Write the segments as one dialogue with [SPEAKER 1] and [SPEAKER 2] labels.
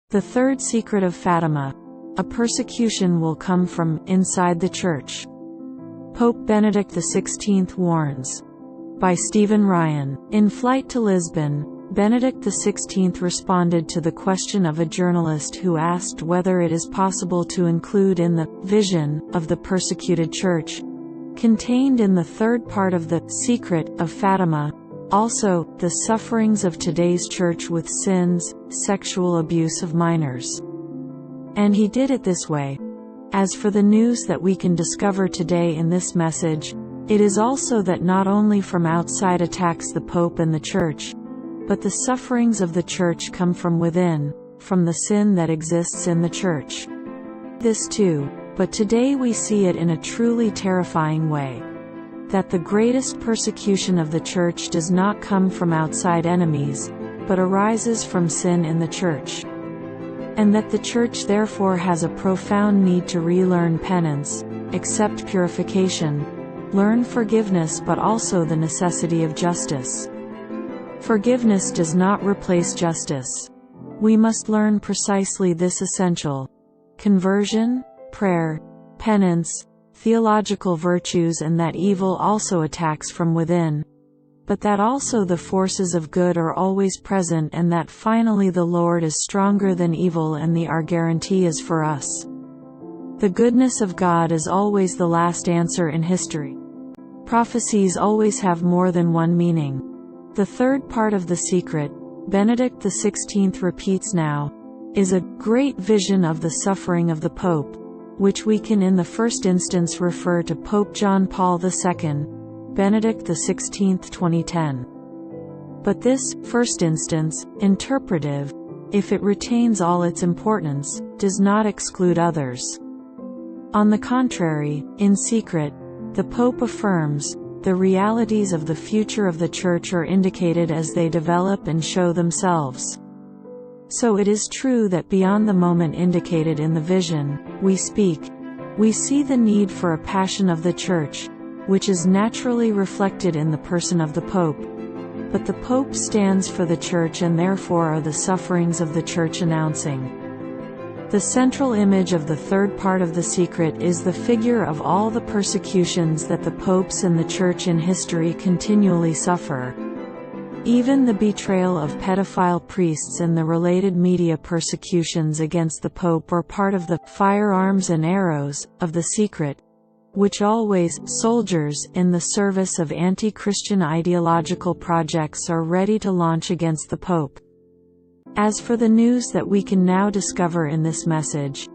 [SPEAKER 1] The third secret of Fatima. A persecution will come from inside the Church. Pope Benedict XVI warns. By Stephen Ryan. In Flight to Lisbon, Benedict XVI responded to the question of a journalist who asked whether it is possible to include in the vision of the persecuted Church, contained in the third part of the secret of Fatima, also the sufferings of today's Church with sins, sexual abuse of minors. And he did it this way. As for the news that we can discover today in this message, it is also that not only from outside attacks the Pope and the Church, but the sufferings of the Church come from within, from the sin that exists in the Church. This too, but today we see it in a truly terrifying way. That the greatest persecution of the Church does not come from outside enemies, but arises from sin in the Church. And that the Church therefore has a profound need to relearn penance, accept purification, learn forgiveness, but also the necessity of justice. Forgiveness does not replace justice. We must learn precisely this essential: conversion, prayer, penance, theological virtues, and that evil also attacks from within, but that also the forces of good are always present, and that finally the Lord is stronger than evil, and our guarantee is for us. The goodness of God is always the last answer in history. Prophecies always have more than one meaning. The third part of the secret, Benedict XVI repeats now, is a great vision of the suffering of the Pope, which we can in the first instance refer to Pope John Paul II, Benedict XVI 2010. But this first instance, interpretive, if it retains all its importance, does not exclude others. On the contrary, in secret, the Pope affirms, the realities of the future of the Church are indicated as they develop and show themselves. So it is true that beyond the moment indicated in the vision, we see the need for a passion of the Church, which is naturally reflected in the person of the Pope. But the Pope stands for the Church, and therefore are the sufferings of the Church announcing. The central image of the third part of the secret is the figure of all the persecutions that the popes and the Church in history continually suffer. Even the betrayal of pedophile priests and the related media persecutions against the Pope are part of the firearms and arrows of the secret, which always soldiers in the service of anti-Christian ideological projects are ready to launch against the Pope. As for the news that we can now discover in this message,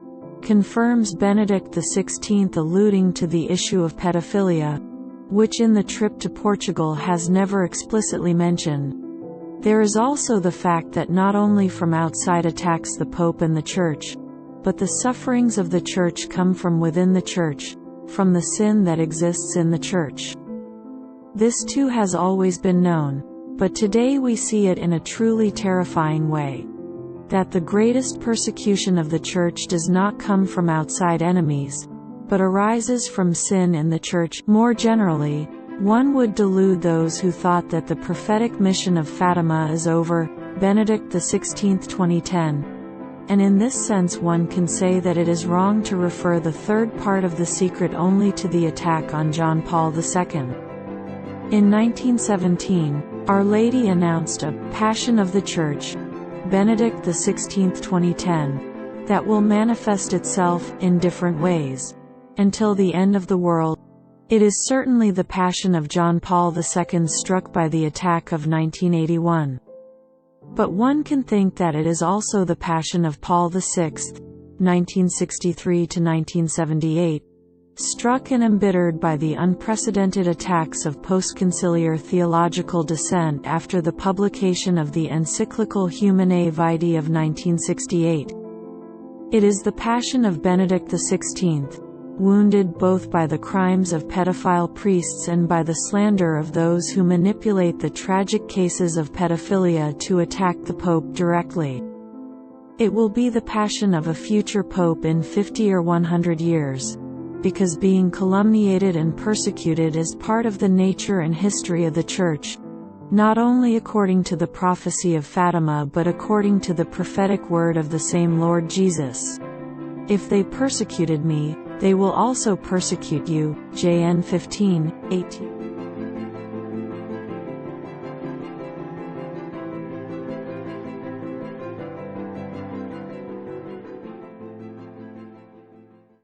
[SPEAKER 1] confirms Benedict XVI alluding to the issue of pedophilia, which in the trip to Portugal has never explicitly mentioned. There is also the fact that not only from outside attacks the Pope and the Church, but the sufferings of the Church come from within the Church, from the sin that exists in the Church. This too has always been known, but today we see it in a truly terrifying way. That the greatest persecution of the Church does not come from outside enemies, but arises from sin in the Church. More generally, one would delude those who thought that the prophetic mission of Fatima is over, Benedict XVI 2010. And in this sense one can say that it is wrong to refer the third part of the secret only to the attack on John Paul II. In 1917, Our Lady announced a Passion of the Church, Benedict XVI 2010, that will manifest itself in different ways until the end of the world. It is certainly the Passion of John Paul II struck by the attack of 1981. But one can think that it is also the Passion of Paul VI, 1963 to 1978, struck and embittered by the unprecedented attacks of postconciliar theological dissent after the publication of the encyclical Humanae Vitae of 1968. It is the Passion of Benedict XVI, wounded both by the crimes of pedophile priests and by the slander of those who manipulate the tragic cases of pedophilia to attack the Pope directly. It will be the passion of a future Pope in 50 or 100 years, because being calumniated and persecuted is part of the nature and history of the Church, not only according to the prophecy of Fatima but according to the prophetic word of the same Lord Jesus. If they persecuted me, they will also persecute you. JN 15:18.